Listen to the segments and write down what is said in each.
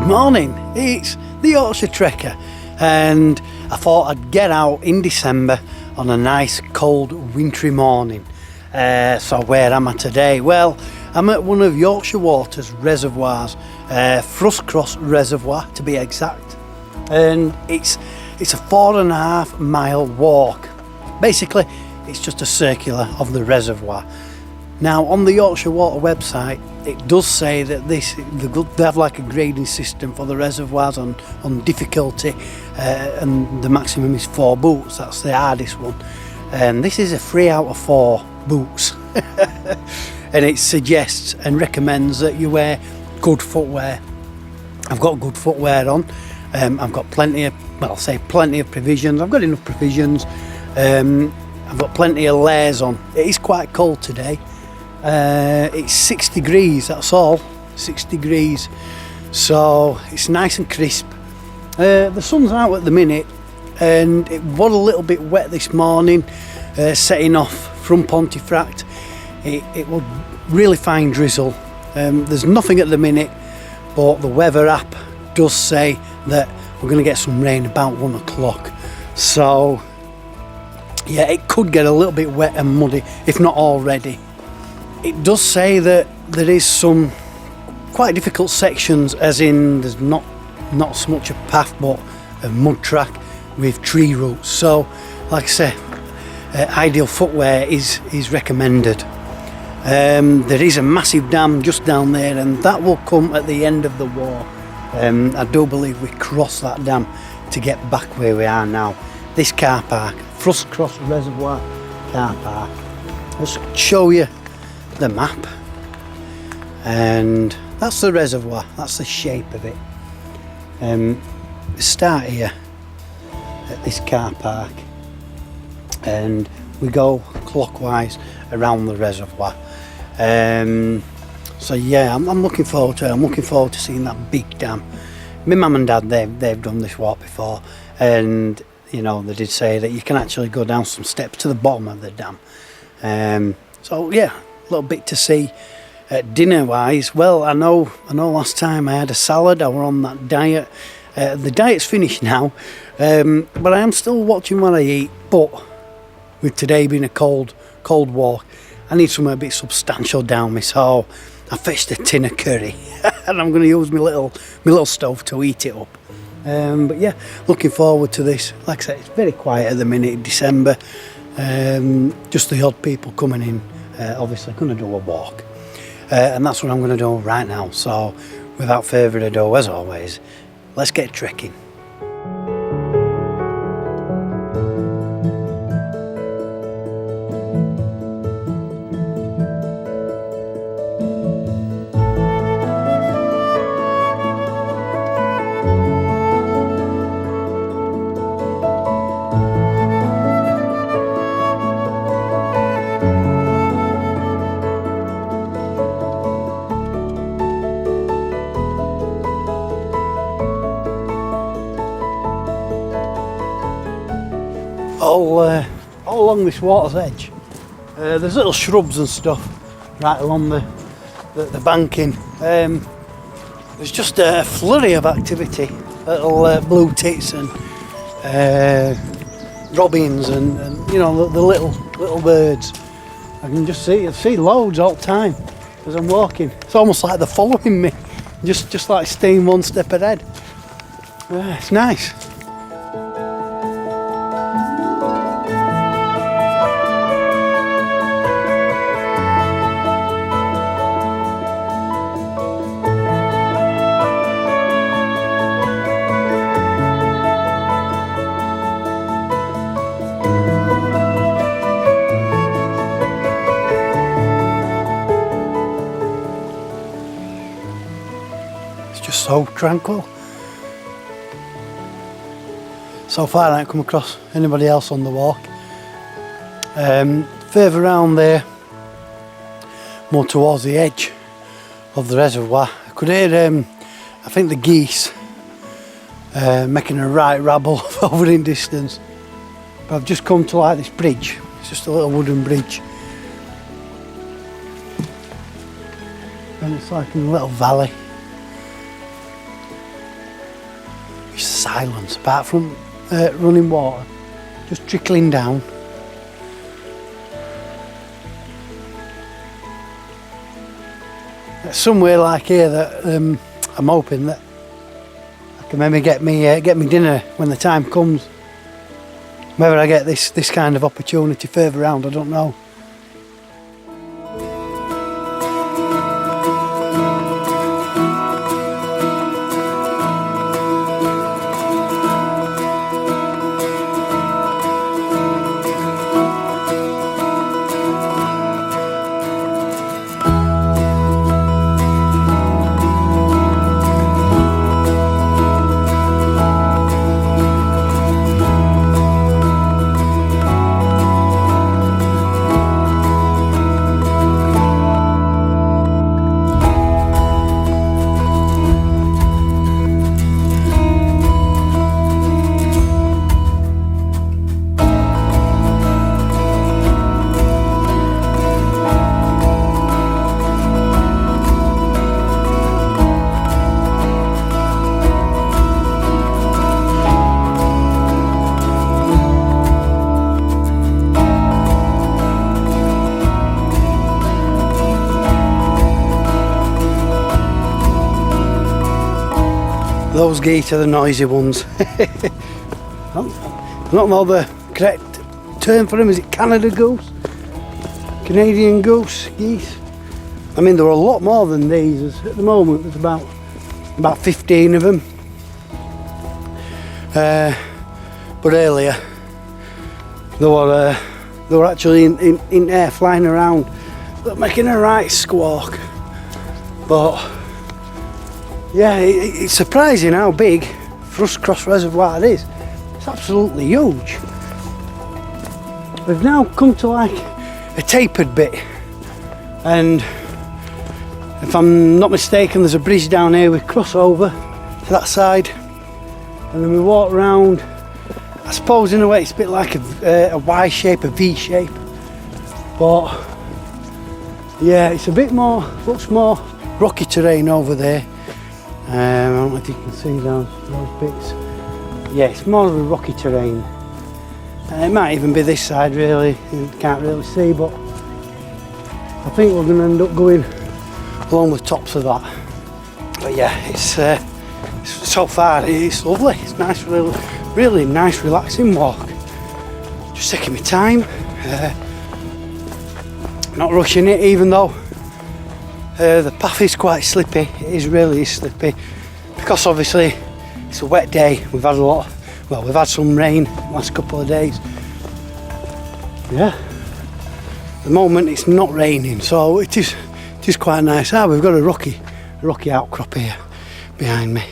Good morning, it's the Yorkshire Trekker, and I thought I'd get out in December on a nice cold wintry morning. So where am I today? Well, I'm at one of Yorkshire Water's reservoirs, Thruscross Reservoir to be exact, and it's a 4.5 mile walk. Basically it's just a circular of the reservoir. Now on the Yorkshire Water website it does say that they have like a grading system for the reservoirs on difficulty, and the maximum is 4 boots. That's the hardest one, and this is a 3 out of 4 boots. And it suggests and recommends that you wear good footwear. I've got good footwear on. I've got plenty of provisions. I've got enough provisions. I've got plenty of layers on. It is quite cold today. It's 6 degrees, that's all, 6 degrees, so it's nice and crisp. The sun's out at the minute, and it was a little bit wet this morning, setting off from Pontefract. It was really fine drizzle. There's nothing at the minute, but the weather app does say that we're going to get some rain about 1 o'clock, so yeah, it could get a little bit wet and muddy, if not already. It does say that there is some quite difficult sections, as in there's not so much a path but a mud track with tree roots. So like I say, ideal footwear is recommended. There is a massive dam just down there, and that will come at the end of the walk. I do believe we cross that dam to get back where we are now. This car park, Thruscross Reservoir car park. Let's show you the map, and that's the reservoir, that's the shape of it. We start here at this car park and we go clockwise around the reservoir. So yeah, I'm looking forward to it. I'm looking forward to seeing that big dam. My mum and dad, they've done this walk before, and you know, they did say that you can actually go down some steps to the bottom of the dam. So yeah, little bit to see. Dinner wise, well, I know last time I had a salad. I were on that diet. The diet's finished now, but I am still watching what I eat. But with today being a cold walk, I need something a bit substantial down me, so I fetched a tin of curry and I'm going to use my little stove to heat it up. But yeah, looking forward to this. Like I said, it's very quiet at the minute, December. Just the odd people coming in. Obviously going to do a walk, and that's what I'm going to do right now. So without further ado, as always, let's get trekking. All along this water's edge, there's little shrubs and stuff right along the banking. There's just a flurry of activity, little blue tits and robins and you know, the little birds. I can just see loads all the time as I'm walking. It's almost like they're following me, just like staying one step ahead. It's nice. Just so tranquil. So far I haven't come across anybody else on the walk. Further around there, more towards the edge of the reservoir, I could hear I think the geese making a right rabble over in distance. But I've just come to like this bridge. It's just a little wooden bridge, and it's like in a little valley. silence apart from running water just trickling down. Somewhere like here that I'm hoping that I can maybe get me dinner when the time comes. Whether I get this kind of opportunity further around, I don't know. Those geese are the noisy ones. I don't know the correct term for them. Is it Canada goose? Canadian goose, geese? I mean, there are a lot more than these. At the moment, there's about 15 of them. But earlier, they were actually in air, flying around, making a right squawk. But yeah, it's surprising how big Thruscross Reservoir is. It's absolutely huge. We've now come to like a tapered bit, and if I'm not mistaken, there's a bridge down here. We cross over to that side, and then we walk round. I suppose in a way it's a bit like a Y shape, a V shape, but yeah, it's a bit more, looks more rocky terrain over there. I don't know if you can see down those bits. Yeah, it's more of a rocky terrain. It might even be this side really, you can't really see, but I think we're going to end up going along the tops of that. But yeah, it's so far it's lovely. It's nice, really nice, relaxing walk. Just taking my time, not rushing it, even though the path is quite slippy. It is really slippy because obviously it's a wet day. We've had some rain the last couple of days. Yeah, at the moment it's not raining, so it is quite nice. We've got a rocky outcrop here behind me.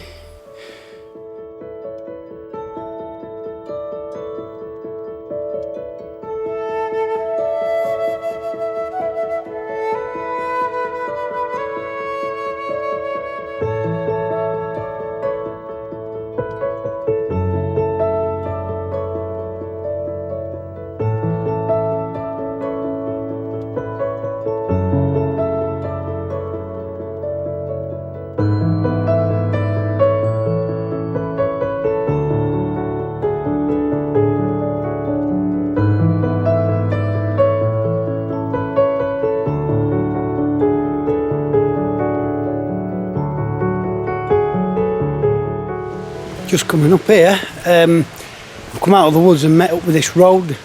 Just coming up here, I've come out of the woods and met up with this road.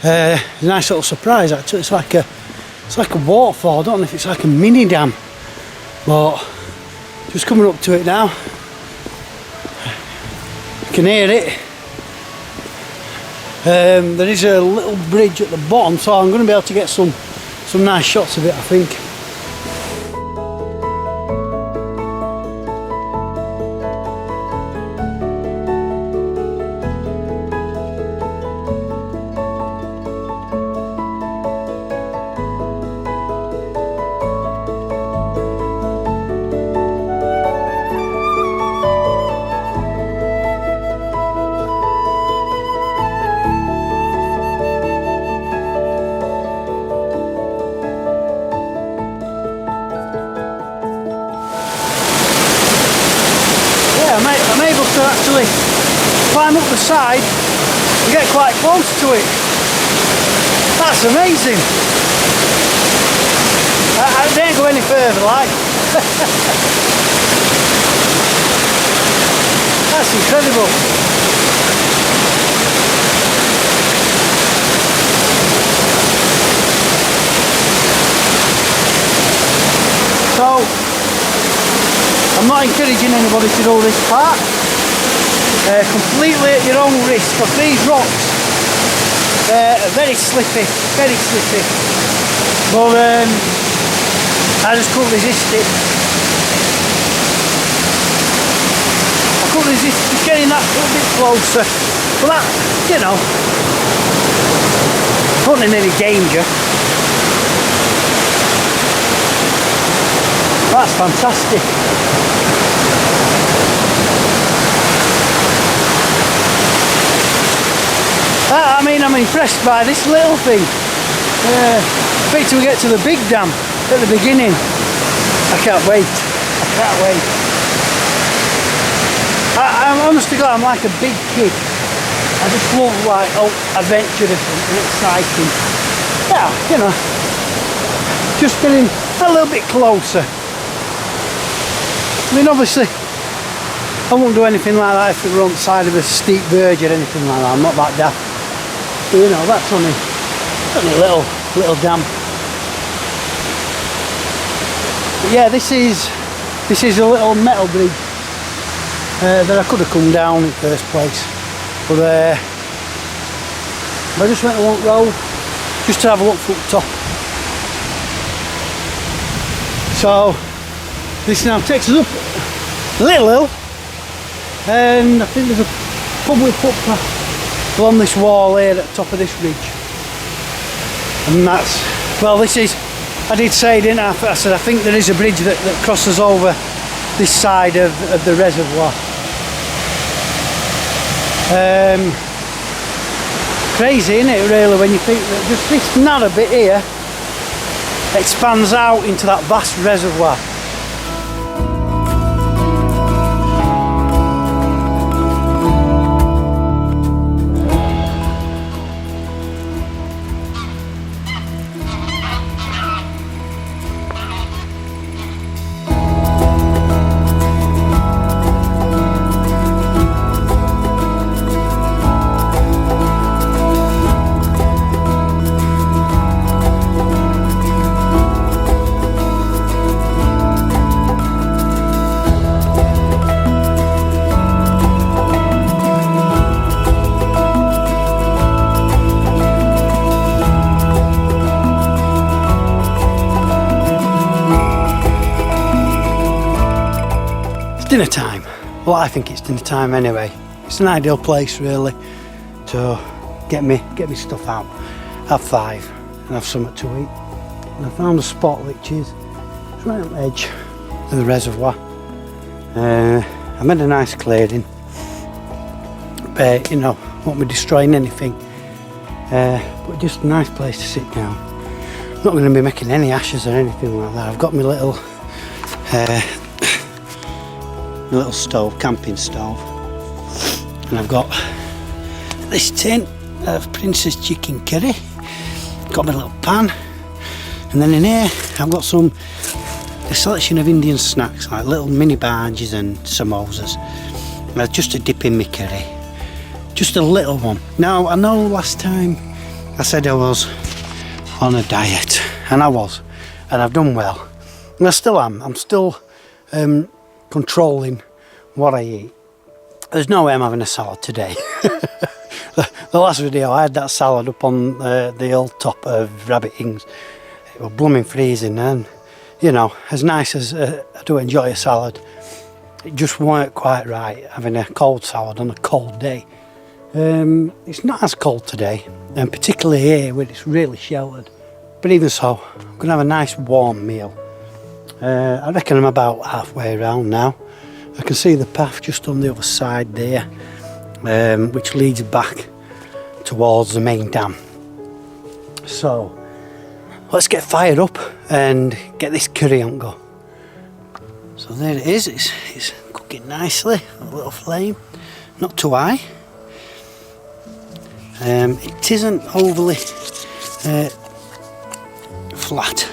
It's a nice little surprise actually. It's like a waterfall. I don't know if it's like a mini dam, but just coming up to it now. You can hear it. There is a little bridge at the bottom, so I'm going to be able to get some nice shots of it, I think. actually climb up the side and get quite close to it. That's amazing. I didn't go any further, like. That's incredible. So, I'm not encouraging anybody to do this part. Completely at your own risk, because these rocks are very slippy, very slippy. But I just couldn't resist it. I couldn't resist just getting that little bit closer. But that, you know, wasn't in any danger. That's fantastic. I mean, I'm impressed by this little thing. Wait till we get to the big dam at the beginning. I can't wait. I can't wait. I'm honest to God, I'm like a big kid. I just love like adventurous and exciting. Yeah, you know, just getting a little bit closer. I mean, obviously, I wouldn't do anything like that if it were on the side of a steep verge or anything like that. I'm not that daft. But, you know, that's only a little dam. But yeah, this is a little metal bridge that I could have come down in the first place. But I just went along the road just to have a look from the top. So this now takes us up a little hill, and I think there's a public footpath along this wall here at the top of this ridge. And that's, well, this is, I did say, didn't I? I said I think there is a bridge that crosses over this side of the reservoir. Crazy, isn't it, really, when you think that just this narrow bit here expands out into that vast reservoir. Dinner time. Well, I think it's dinner time anyway. It's an ideal place really to get me stuff out, have five and have something to eat. And I found a spot which is right on the edge of the reservoir. I made a nice clearing, but you know, won't be destroying anything, but just a nice place to sit down. I'm not going to be making any ashes or anything like that. I've got my little stove, camping stove, and I've got this tin of Prince's chicken curry, got my little pan, and then in here I've got a selection of Indian snacks like little mini barges and samosas, just to dip in my curry, just a little one. Now I know last time I said I was on a diet, and I was, and I've done well, and I still am. I'm still controlling what I eat. There's no way I'm having a salad today. The last video I had that salad up on the old top of Rabbit Ings. It was blooming freezing, and you know, as nice as I do enjoy a salad, it just weren't quite right having a cold salad on a cold day. It's not as cold today, and particularly here where it's really sheltered, but even so I'm going to have a nice warm meal. I reckon I'm about halfway around now. I can see the path just on the other side there, which leads back towards the main dam. So let's get fired up and get this curry on go. So there it is, it's cooking nicely. A little flame, not too high. It isn't overly flat,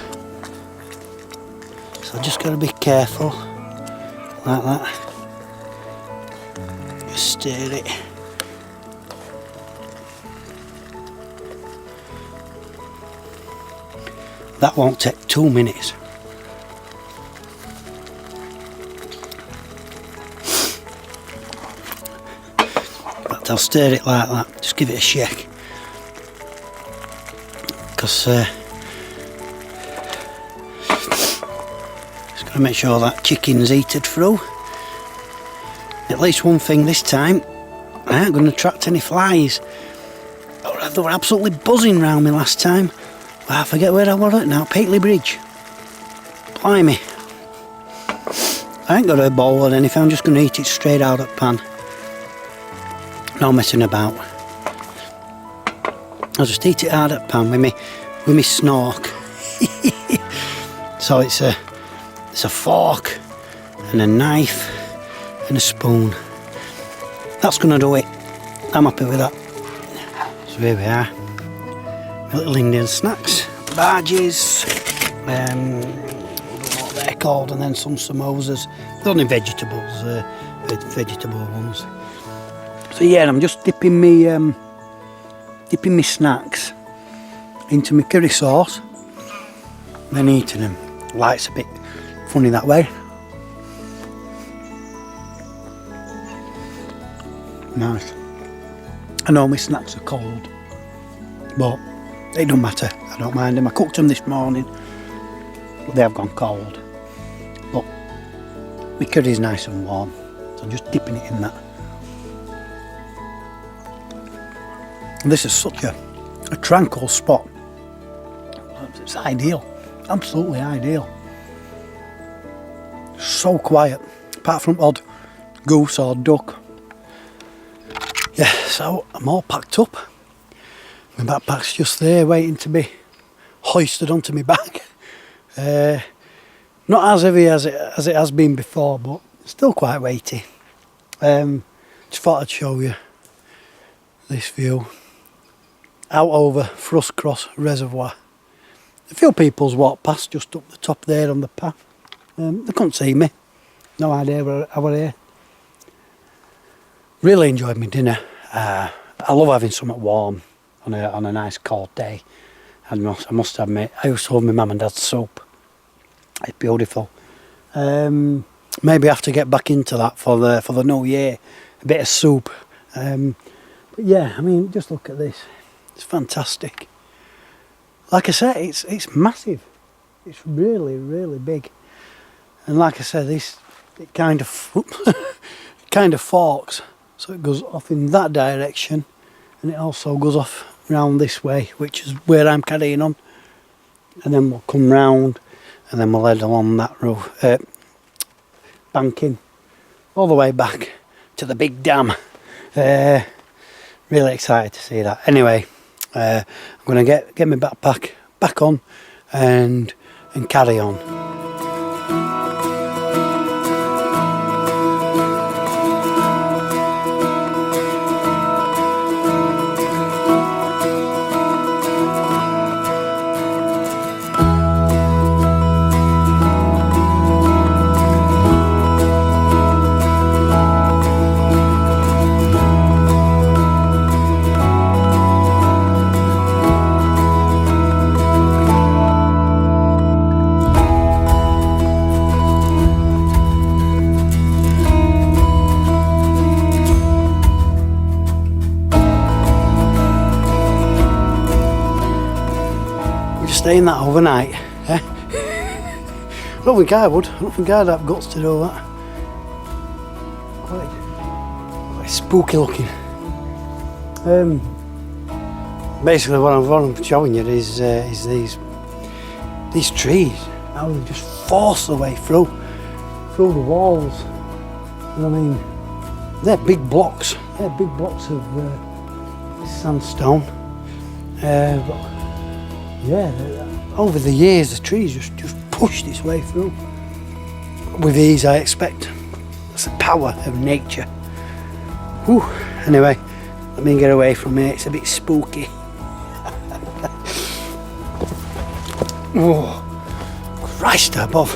so just got to be careful like that. Just stir it. That won't take 2 minutes. But I'll stir it like that, just give it a shake. Because just got to make sure that chicken's heated through. At least one thing this time, I ain't going to attract any flies. They were absolutely buzzing round me last time. I forget where I was at now, Peatley Bridge. Blimey. I ain't got a bowl or anything, I'm just going to eat it straight out of the pan. No messing about. I'll just eat it out of the pan with me snork. So it's a fork and a knife and a spoon. That's going to do it. I'm happy with that. So here we are. Little Indian snacks, barges, I don't know what they're called, and then some samosas. They're only vegetables, vegetable ones. So yeah, I'm just dipping me snacks into my curry sauce, then eating them. Light's a bit funny that way. Nice. I know my snacks are cold, but it don't matter, I don't mind them. I cooked them this morning, but they have gone cold. But my curry's nice and warm, so I'm just dipping it in that. And this is such a tranquil spot. It's ideal, absolutely ideal. So quiet, apart from odd goose or duck. Yeah, so I'm all packed up. My backpack's just there waiting to be hoisted onto my back. Not as heavy as it has been before, but still quite weighty. Just thought I'd show you this view out over Thruscross Reservoir. A few people's walked past just up the top there on the path. They couldn't see me. No idea I was here. Really enjoyed my dinner. I love having something warm on a nice cold day. I must admit, I used to love my mum and dad's soup. It's beautiful. Maybe I have to get back into that for the new year. A bit of soup. But yeah, I mean, just look at this. It's fantastic. Like I said, it's massive. It's really, really big. And like I said, it kind of forks. So it goes off in that direction, and it also goes off round this way, which is where I'm carrying on. And then we'll come round, and then we'll head along that road, banking, all the way back to the big dam. Really excited to see that. Anyway, I'm going to get my backpack back on and carry on. Staying that overnight, eh? I don't think I would. I don't think I'd have guts to do that. Quite spooky looking. Basically, what I'm showing you is these trees. How they just force their way through the walls. And I mean, they're big blocks. They're big blocks of sandstone. But yeah, over the years the trees just pushed its way through. With ease, I expect. It's the power of nature. Whew. Anyway, let me get away from here, it's a bit spooky. Oh, Christ above.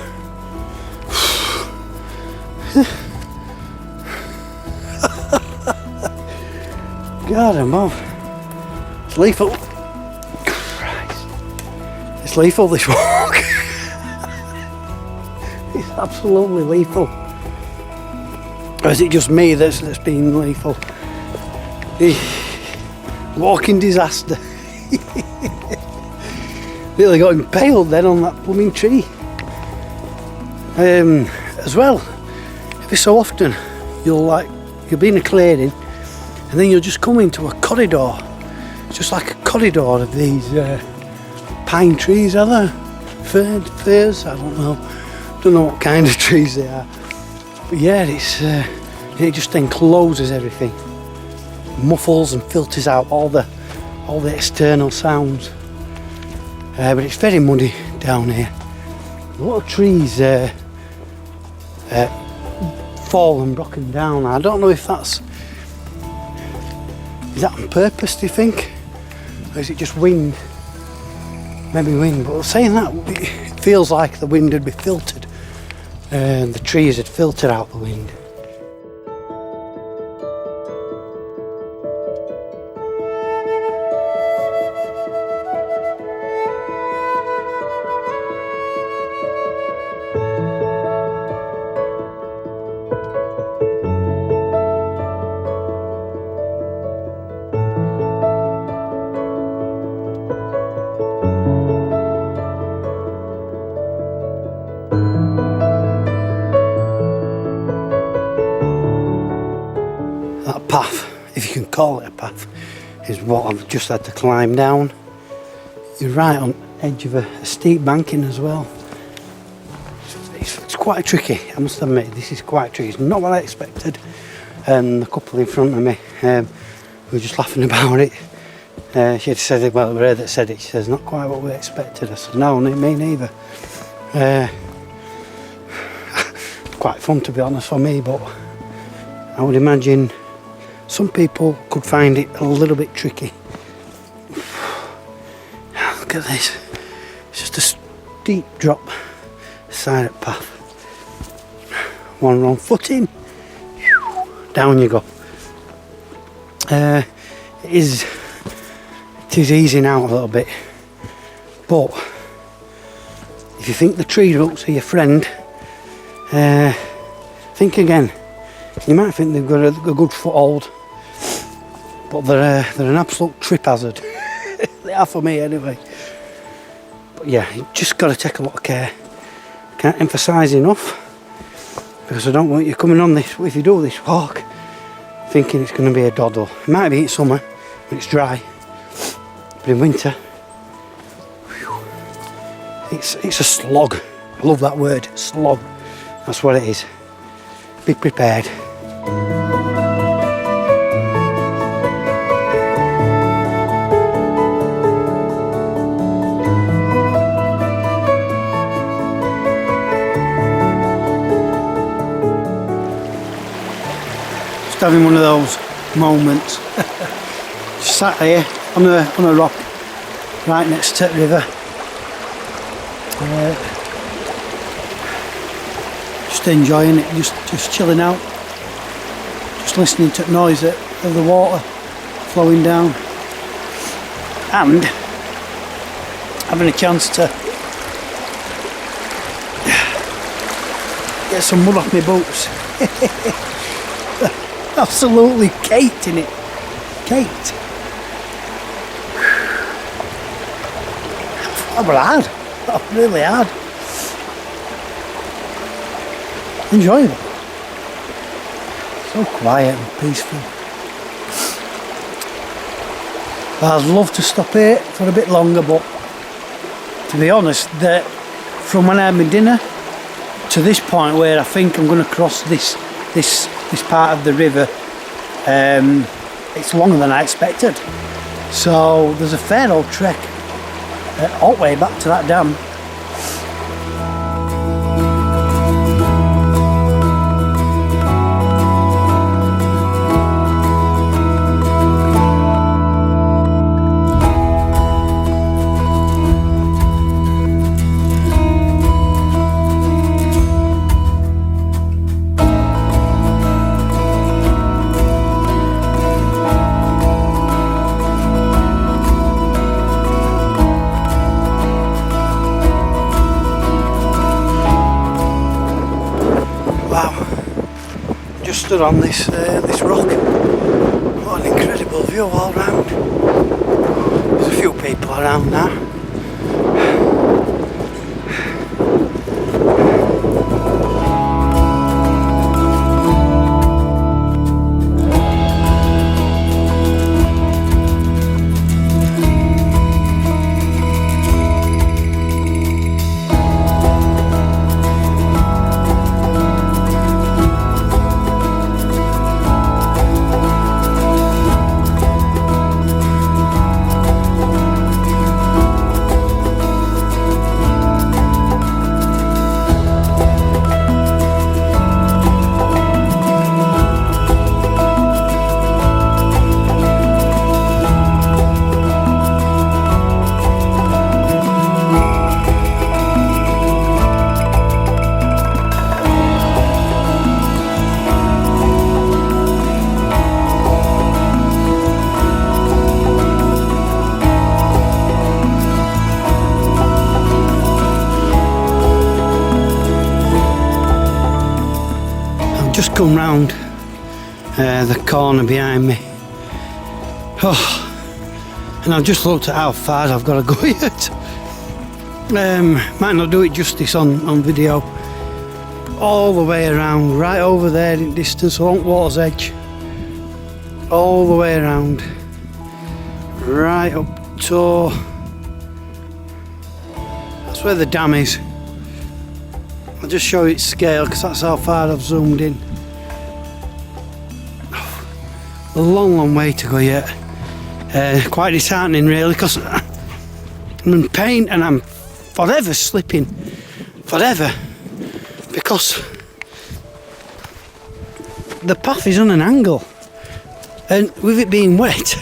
God above. It's lethal. Christ. It's lethal, this walk. It's absolutely lethal. Or is it just me that's been lethal? Walking disaster. Really got impaled then on that blooming tree. As well, every so often you'll be in a clearing and then you'll just come into a corridor. It's just like a corridor of these pine trees, are there? Firs? I don't know what kind of trees they are. But yeah, it just encloses everything. Muffles and filters out all the external sounds. But it's very muddy down here. A lot of trees fall and broken down. I don't know if is that on purpose, do you think? Or is it just wind? Maybe wind, but saying that, it feels like the wind had been filtered and the trees had filtered out the wind. That path, if you can call it a path, is what I've just had to climb down. You're right on the edge of a steep banking as well. It's quite tricky, I must admit. This is quite tricky. It's not what I expected. And the couple in front of me were just laughing about it. She had said, well, it was her that said it. She says, not quite what we expected. I said, no, me neither. Quite fun, to be honest, for me, but I would imagine some people could find it a little bit tricky. Look at this. It's just a steep drop side of path. One wrong footing. Down you go. It is easing out a little bit. But if you think the tree roots are your friend, think again. You might think they've got a good foothold, but they're an absolute trip hazard. They are for me anyway. But yeah, you just got to take a lot of care. Can't emphasise enough, because I don't want you coming on this, if you do this walk, thinking it's going to be a doddle. It might be in summer when it's dry, but in winter, it's a slog. I love that word, slog. That's what it is. Be prepared. Just having one of those moments. Just sat here on a rock right next to the river. Just enjoying it, just chilling out, just listening to the noise of the water flowing down, and having a chance to get some mud off my boots. Absolutely caked in it, caked. That was hard, that was really hard. Enjoyable. So quiet and peaceful. I'd love to stop here for a bit longer, but to be honest, that from when I had my dinner to this point where I think I'm going to cross this part of the river, it's longer than I expected. So there's a fair old trek all the way back to that dam. Just stood on this rock. What an incredible view all round. There's a few people around now. Just come round the corner behind me. Oh, and I've just looked at how far I've got to go yet. Might not do it justice on video. All the way around, right over there in distance along water's edge. All the way around, right up to. That's where the dam is. I'll just show you its scale because that's how far I've zoomed in. A long way to go yet. Quite disheartening really, because I'm in pain and I'm forever slipping. Forever. Because the path is on an angle. And with it being wet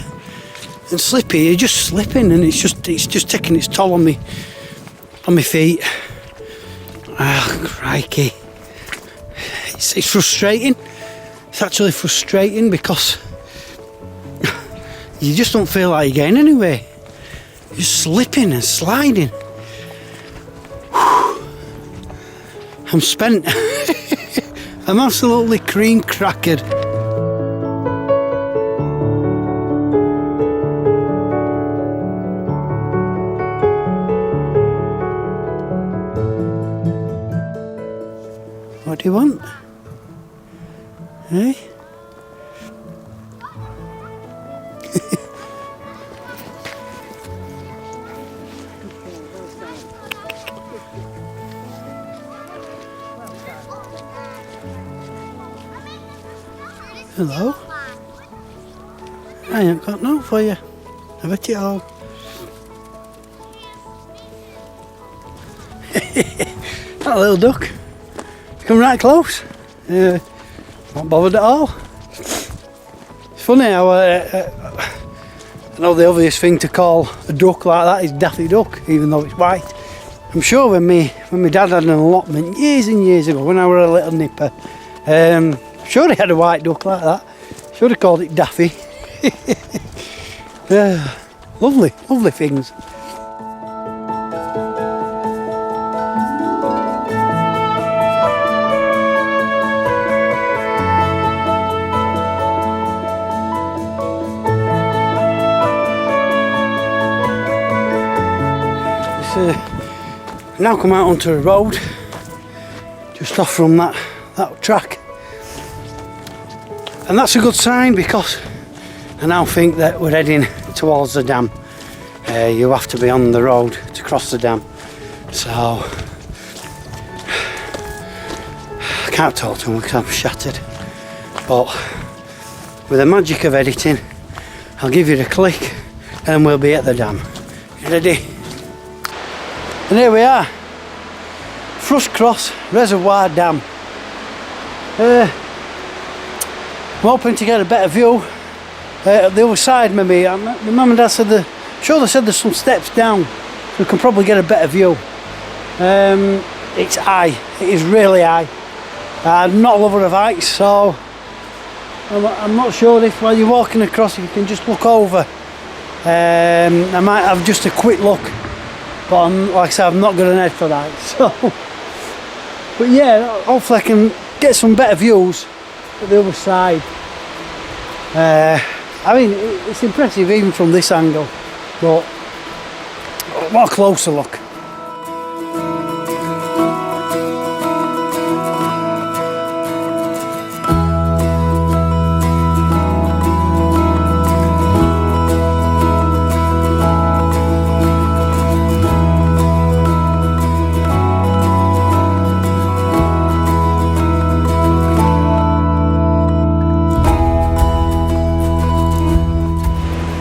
and slippy, you're just slipping and it's just taking its toll on me feet. Ah, crikey. It's frustrating. It's actually frustrating because you just don't feel like you're getting anywhere. You're slipping and sliding. Whew. I'm spent. I'm absolutely cream crackered. What do you want? Eh? Hello? I ain't got no for you. I've ate it all. That little duck. Come right close. Not bothered at all. It's funny how I know the obvious thing to call a duck like that is Daffy Duck, even though it's white. I'm sure when my dad had an allotment years and years ago, when I was a little nipper, sure he had a white duck like that. Should have called it Daffy. Lovely things. Now come out onto a road just off from that track, and that's a good sign because I now think that we're heading towards the dam. You have to be on the road to cross the dam, so I can't talk to them because I'm shattered, but with the magic of editing I'll give you the click and we'll be at the dam. You ready? And here we are, Thruscross Reservoir Dam. I'm hoping to get a better view at the other side maybe. My mum and dad said they said there's some steps down, so we can probably get a better view. It's high, it is really high. I'm not a lover of heights, so I'm not sure if while you're walking across you can just look over. I might have just a quick look. But like I said, I've not got an head for that. So, but yeah, hopefully I can get some better views at the other side. I mean, it's impressive even from this angle, but what a closer look.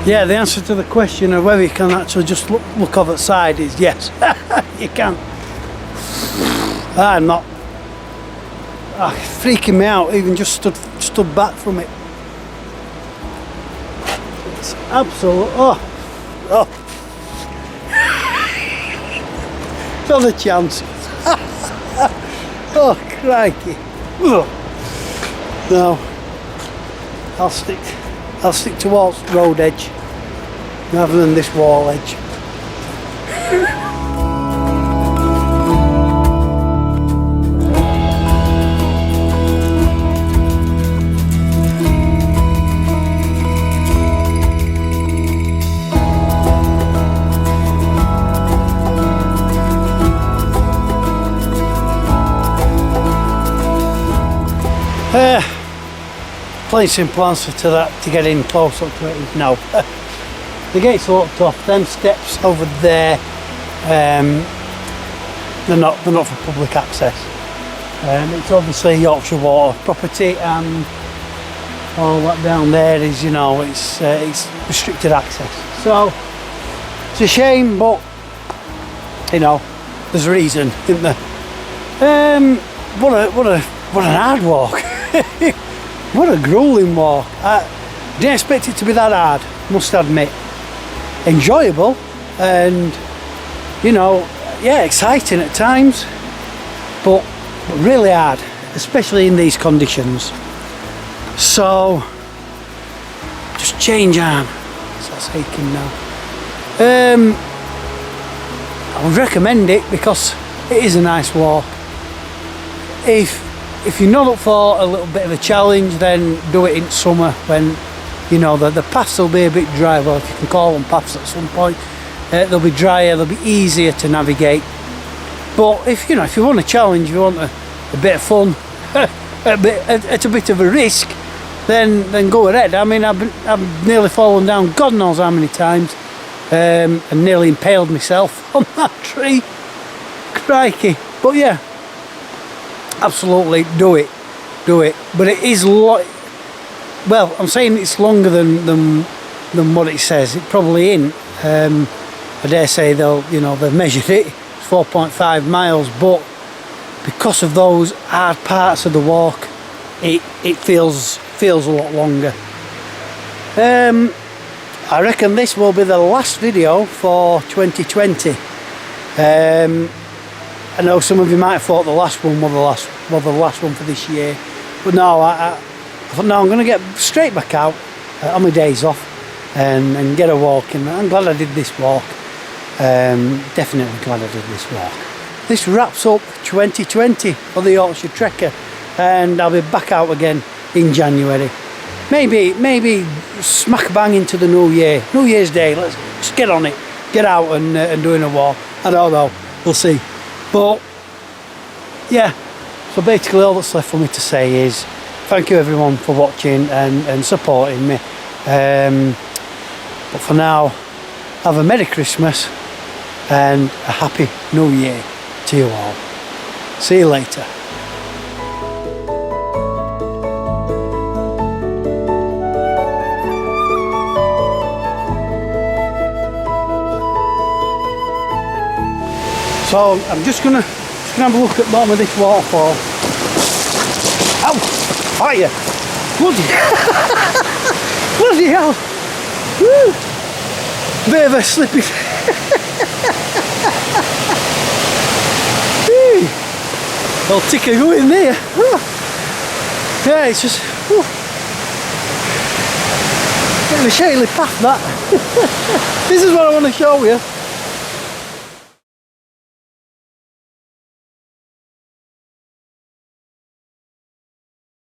Yeah, the answer to the question of whether you can actually just look over the side is yes. You can. I'm not. It's freaking me out. Even just stood back from it. It's absolute. Oh. Not a chance. Oh crikey. No. I'll stick towards road edge rather than this wall edge. Plain simple answer to that, to get in close up to it, is no. The gate's a lot tough. Them steps over there, they're not for public access. It's obviously Yorkshire Water property, and all that down there is, you know, it's restricted access. So it's a shame, but you know, there's a reason, isn't there? What an hard walk. What a grueling walk. I didn't expect it to be that hard, must admit. Enjoyable and, you know, yeah, exciting at times, but really hard, especially in these conditions. So, just change arm. So that's aching now. I would recommend it because it is a nice walk. If you're not up for a little bit of a challenge, then do it in summer when, you know, the paths will be a bit dry. Well, if you can call them paths at some point, they'll be drier, they'll be easier to navigate. But if you want a challenge, if you want a bit of fun, at a bit of a risk, then go ahead. I mean, I've nearly fallen down God knows how many times, and nearly impaled myself on that tree. Crikey. But yeah, absolutely do it. But it is well, I'm saying it's longer than what it says. It probably isn't. I dare say they've measured it. It's 4.5 miles, but because of those hard parts of the walk, it feels a lot longer. I reckon this will be the last video for 2020. I know some of you might have thought the last one was the last one for this year, but no, I thought no, I'm going to get straight back out on my days off and get a walk, and I'm glad I did this walk. Definitely glad I did this walk. This wraps up 2020 for the Yorkshire Trekker, and I'll be back out again in January. Maybe smack bang into the New Year, New Year's Day. Let's just get on it, get out and doing a walk. I don't know, we'll see. But yeah, so basically all that's left for me to say is thank you everyone for watching and supporting me. But for now, have a Merry Christmas and a Happy New Year to you all. See you later. So I'm just gonna have a look at the bottom of this waterfall. Ow! Fire! Bloody bloody hell! Woo! Bit of a slippy. Little ticker going there. Yeah, it's just bit of a shaly path that. This is what I want to show you.